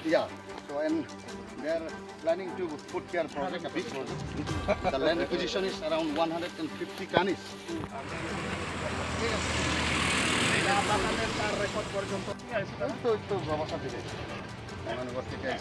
Yeah. So and they are planning to put here project, a big project. The land acquisition is around 150 kanis. Itu berapa saja deh? Mana buat kita?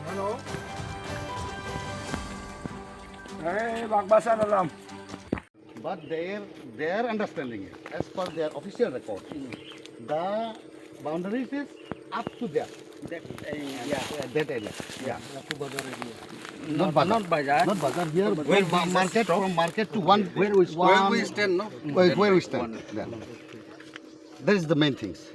Halo. Bagbasa dalam. But their understanding is, as per their official record, the boundaries is up to there. That area. Yeah. Not bazaar. Not bazaar. Here, where market from market to one. Where we stand, no? Where we stand. Yeah. That is the main things.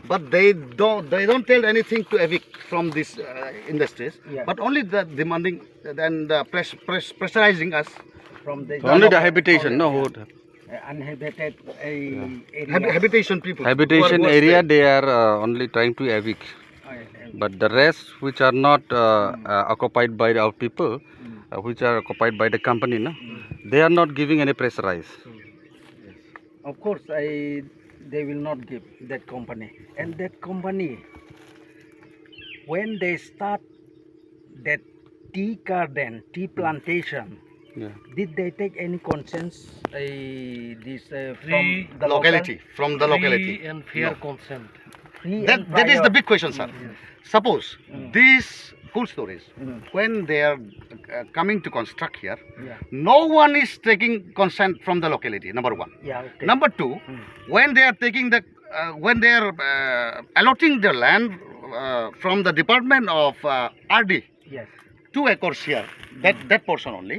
But they don't tell anything to evict from these industries, but only the demanding and pressurizing us From the Only the habitation, no. uninhabited area. habitation people. Habitation area they are only trying to evict. But the rest which are not occupied by our people, which are occupied by the company, no, they are not giving any pressurize. Of course, they will not give that company. And that company, when they start that tea garden, tea plantation, Yeah. did they take any consent Free from the Locality, from the locality. Free and fair consent. Free That, and that is the prior? big question, sir. Suppose these cool stories, when they are coming to construct here, Yeah. no one is taking consent from the locality, number one. Yeah, okay. Number two, when they are taking the, when they are allotting the land from the Department of RD, Yes. 2 acres here, that portion only,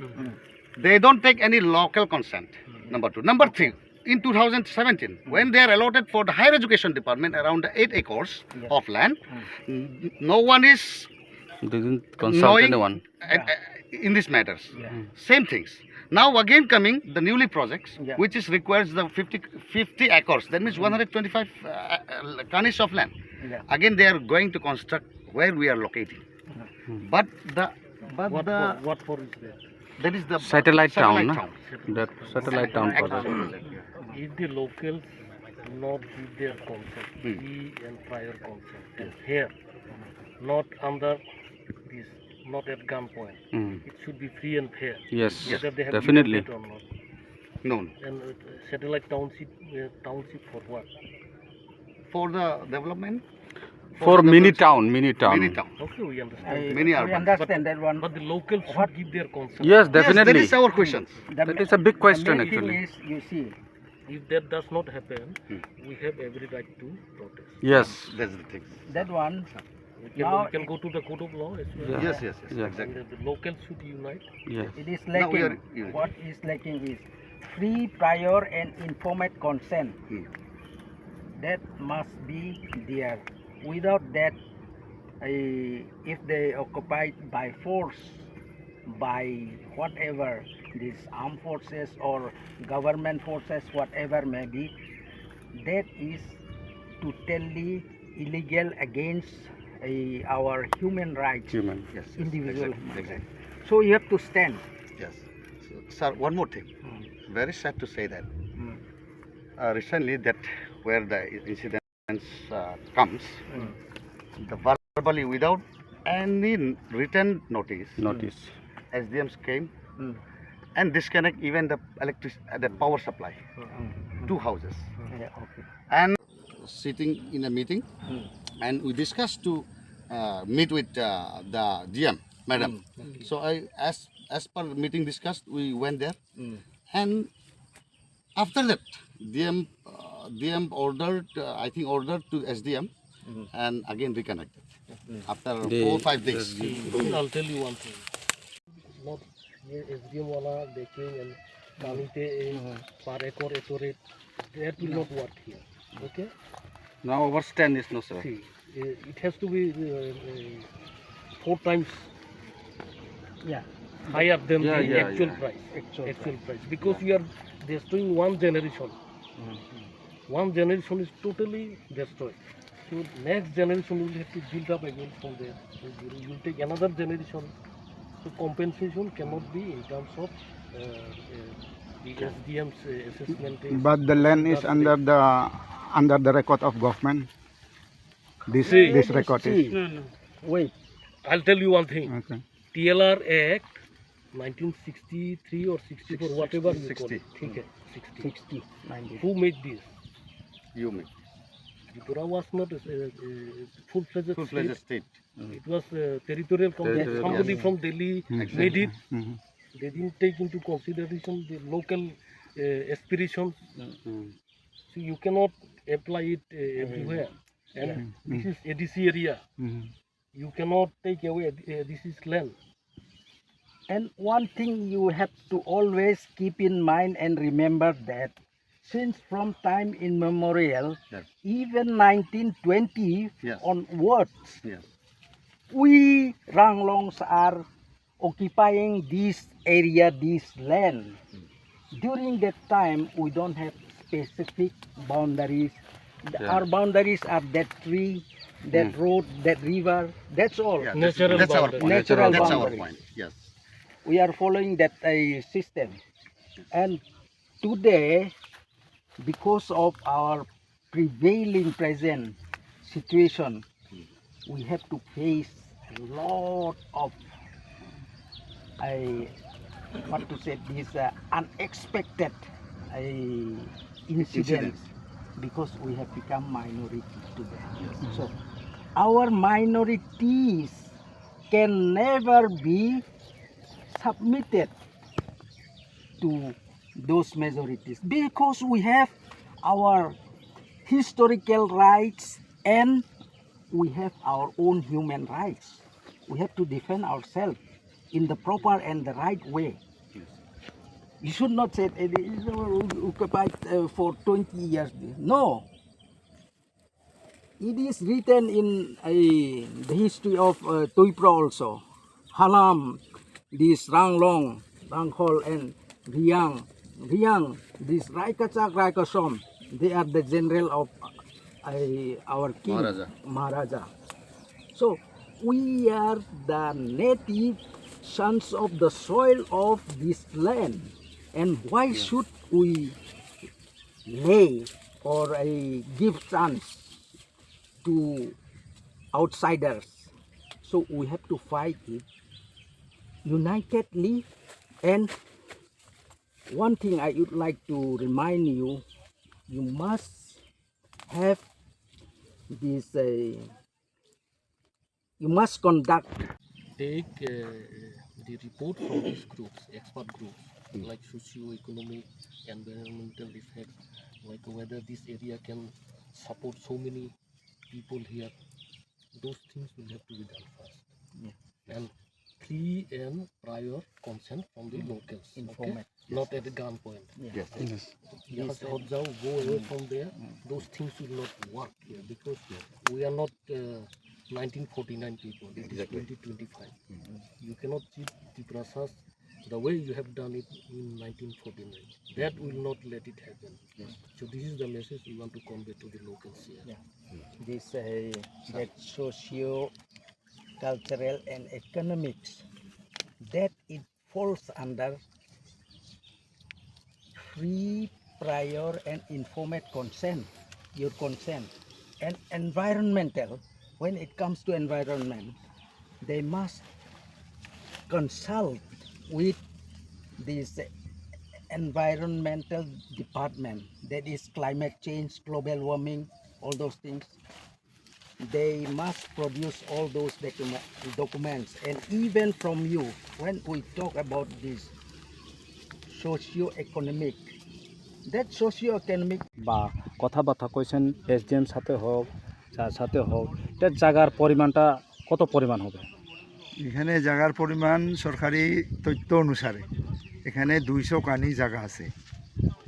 they don't take any local consent, number two. Number three, in 2017, when they are allotted for the higher education department around 8 acres of land, no one is Didn't consult knowing anyone. in these matters. Same things. Now again coming the newly projects, Yeah. which is requires the 50 acres, that means 125 kanis of land. Yeah. Again they are going to construct where we are locating. But the What for is there? that is the Satellite town, no? town. That satellite town project. If the locals not give their consent, free and prior consent, and here, not under this, not at gunpoint. It should be free and fair. Yes, Whether they have definitely. given that or not. No, And satellite township for what? for the development. For mini development- town, mini town. Mini town. Okay, we understand. Many We urban. understand that one. But the locals should give their consent. Yes, Yes, definitely. that is our questions. That is a big question the main actually. thing is, you see, If that does not happen, we have every right to protest. Yes. That's the thing. that one, We can go to the court of law as well. Yeah. Yes, Yeah. exactly. And the locals should unite. Yes. it is Now we lacking. are- What is lacking is free, prior and informed consent. That must be there. Without that, if they occupied by force, by whatever, these armed forces or government forces, whatever may be, that is totally illegal against our human rights, Human. Yes. individual Exactly. human rights. Exactly. So you have to stand. Yes. So, sir, one more thing. Very sad to say that recently that where the incidents comes, the verbally without any written notice, Notice. SDMs came and disconnect even the the power supply. 2 houses. Yeah, okay. And sitting in a meeting, and we discussed to meet with the GM, madam. So as per meeting discussed, we went there, and after that, DM ordered, I think ordered to SDM, and again reconnected after 4 or 5 days. I'll tell you one thing. Not SDM wala baking and Kamite per acre, that will not work here. Okay? Now overstand is no, sir. See, it has to be 4 times Yeah. higher than Yeah, the yeah, actual yeah. price. Actual Price. Because we are destroying one generation. One generation is totally destroyed. So next generation will have to build up again from there. So you will take another generation. So compensation cannot be in terms of the SDM's assessment. But the land is under the record of government. This See. this record is. Wait. I'll tell you one thing. Okay. TLR Act 1963 or 64, whatever you call 60. it. ठीक है, 60. 60, 90. Who made this? You mean Tripura was not a full-fledged full-fledged state. state. It was territorial company. Territorial, Somebody yes. from Delhi Exactly. made it. Mhm. They didn't take into consideration the local aspirations. So you cannot apply it everywhere. And this is ADC area. Mhm. You cannot take away. This is land. And one thing you have to always keep in mind and remember that since from time immemorial, Yes. even 1920 Yes. onwards, Yes. we Ranglongs are occupying this area, this land. During that time, we don't have specific boundaries. Yeah. Our boundaries are that tree, that road, that river. That's all. Yeah, Natural that's our boundary. point. Natural That's our boundaries. point. Yes. We are following that system. And today, because of our prevailing present situation, we have to face a lot of what to say, these unexpected incidents because we have become minority today. So our minorities can never be submitted to those majorities because we have our historical rights and we have our own human rights. We have to defend ourselves in the proper and the right way. You should not say it is occupied for 20 years. No. It is written in the history of Tiprasa also. Halam, this Ranglong, Ranghol and Riang, this Raikachak Raikasom, they are the general of our king, Maharaja. So we are the native sons of the soil of this land. And why should we lay or give chance to outsiders? So we have to fight it unitedly. And one thing I would like to remind you, you must have this, you must conduct. Take the report from these groups, expert groups, like socio-economic, environmental effects, like whether this area can support so many people here. Those things will have to be done first. And free and prior consent from the locals. Informant. Okay? Not at the gunpoint. Yes. Yes. Go away from there. Those things will not work here because we are not 1949 people. It is 2025. You cannot cheat the process the way you have done it in 1949. That will not let it happen. So this is the message we want to convey to the locals here. This that socio cultural and economics, that it falls under free, prior and informed consent, your consent. And environmental, when it comes to environment, they must consult with this environmental department, that is climate change, global warming, all those things, they must produce all those documents. And even from you, when we talk about this socio-economic, that socio-economic বা কথাবার্তা কইছেন SDM সাথে হোক যার সাথে হোক এটার জায়গার পরিমাণটা কত পরিমাণ হবে? এখানে জায়গার পরিমাণ সরকারি তথ্য অনুসারে এখানে 200 কানি জায়গা আছে।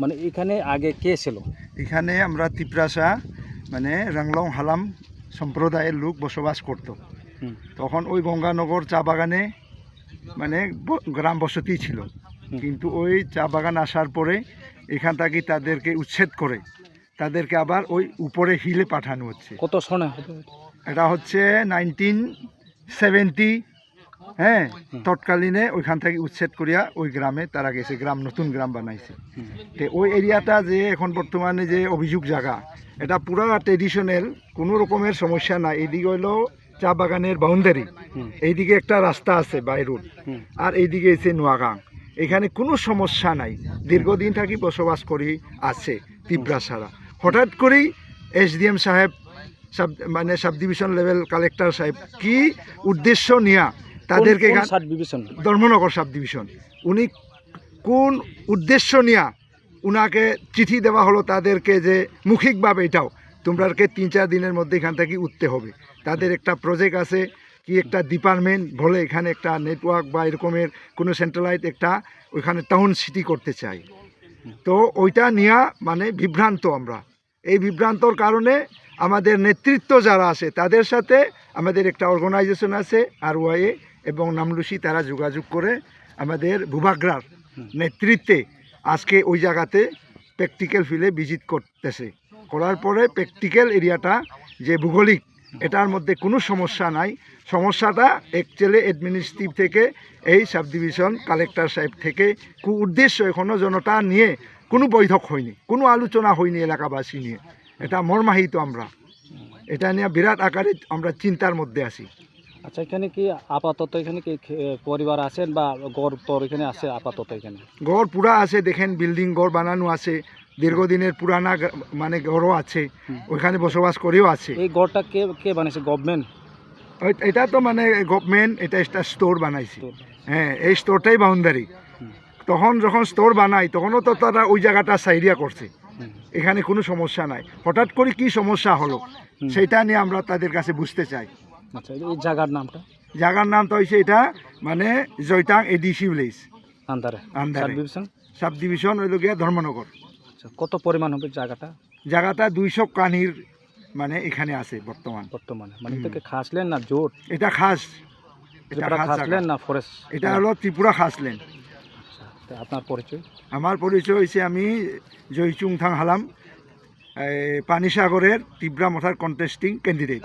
মানে এখানে আগে কে ছিল? এখানে আমরা তিপ্রাসা মানে রাংলং হালাম সম্প্রদায়ের লোক বসবাস করত। তখন ওই গঙ্গানগর চা বাগানে মানে গ্রাম বসতি ছিল, কিন্তু ওই চা বাগান আসার পরে এখান থেকে তাদেরকে উচ্ছেদ করে তাদেরকে আবার ওই উপরে হিলে পাঠানো হচ্ছে। কত সনে? এটা হচ্ছে 1970, হ্যাঁ, তৎকালীনে ওইখান থেকে উচ্ছেদ করিয়া ওই গ্রামে তারা গেছে, গ্রাম নতুন গ্রাম বানাইছে। তো ওই এরিয়াটা যে এখন বর্তমানে যে অভিযোগ জায়গা, এটা পুরা ট্রেডিশনাল, কোনো রকমের সমস্যা নাই। এইদিকে হইলো চা বাগানের বাউন্ডারি, এইদিকে একটা রাস্তা আছে বাই রোড, আর এইদিকে এসে নোয়াগাং। এখানে কোনো সমস্যা নাই, দীর্ঘদিন থাকি বসবাস করি আছে তিপ্রাসারা। হঠাৎ করেই এসডিএম সাহেব মানে সাব ডিভিশন লেভেল কালেক্টর সাহেব কি উদ্দেশ্য নিয়ে তাদেরকে ধর্মনগর সাব ডিভিশন, উনি কোন উদ্দেশ্য নিয়ে উনাকে চিঠি দেওয়া হলো তাদেরকে যে মৌখিকভাবে এটাও তোমরাকে 3-4 দিনের মধ্যে এখান থেকে উঠতে হবে। তাদের একটা প্রজেক্ট আছে, কি একটা ডিপার্টমেন্ট বলে এখানে একটা নেটওয়ার্ক বা এরকমের কোনো সেন্ট্রালাইজ একটা ওইখানে টাউন সিটি করতে চাই। তো ওইটা নিয়ে মানে বিভ্রান্ত আমরা। এই বিভ্রান্তর কারণে আমাদের নেতৃত্ব যারা আছে তাদের সাথে আমাদের একটা অর্গানাইজেশন আছে RYA এবং নামলুসি, তারা যোগাযোগ করে আমাদের ভূভাগ্রার নেতৃত্বে আজকে ওই জায়গাতে প্র্যাকটিক্যাল ফিল্ডে ভিজিট করতেছে। করার পরে প্র্যাকটিক্যাল এরিয়াটা যে ভূগোলিক, এটার মধ্যে কোনো সমস্যা নাই। সমস্যাটা অ্যাকচুয়ালি অ্যাডমিনিস্ট্রেটিভ থেকে এই সাব ডিভিশন কালেক্টর সাহেব থেকে উদ্দেশ্য এখনও জনতা নিয়ে কোনো বৈঠক হয়নি, কোনো আলোচনা হয়নি এলাকাবাসী নিয়ে। এটা মর্মাহিত, আমরা এটা নিয়ে বিরাট আকারে আমরা চিন্তার মধ্যে আছি। আচ্ছা, এখানে কি আপাতত এখানে কি পরিবার আছেন বা গড় তোর এখানে আছে? আপাতত এখানে গড় পুরা আছে, দেখেন বিল্ডিং গড় বানানো আছে, দীর্ঘদিনের পুরানা মানে গড়ও আছে, ওইখানে বসবাস করেও আছে। এই গড়টা কে কে বানাইছে? গভর্নমেন্ট? এটা তো মানে গভর্নমেন্ট এটা একটা স্টোর বানাইছে, হ্যাঁ, এই স্টোরটাই বাউন্ডারি। তখন যখন স্টোর বানাই তখনও তো তারা ওই জায়গাটা সাইরিয়া করছে, এখানে কোনো সমস্যা নাই। হঠাৎ করে কি সমস্যা হলো সেটা নিয়ে আমরা তাদের কাছে বুঝতে চাই। আচ্ছা, এই জায়গার নামটা? জায়গার নামটা হয়েছে এটা মানে জয়টাং ADC ভিলেজ আন্দারে সাব ডিভিশন ওই গিয়া ধর্মনগর। আচ্ছা, কত পরিমাণ হবে জায়গাটা? জায়গাটা 200 কানির মানে এখানে আছে বর্তমানে। মানে এটাকে খাসলেন না জোট? এটা খাস, এটা খাসলেন না ফরেস্ট? এটা হলো ত্রিপুরা খাসলেন। আচ্ছা, আপনার পরিচয়? আমার পরিচয় হয়েছে আমি জয়চুংথাং হালাম পানিসাগরের ত্রিপুরা মথার কন্টেস্টিং ক্যান্ডিডেট।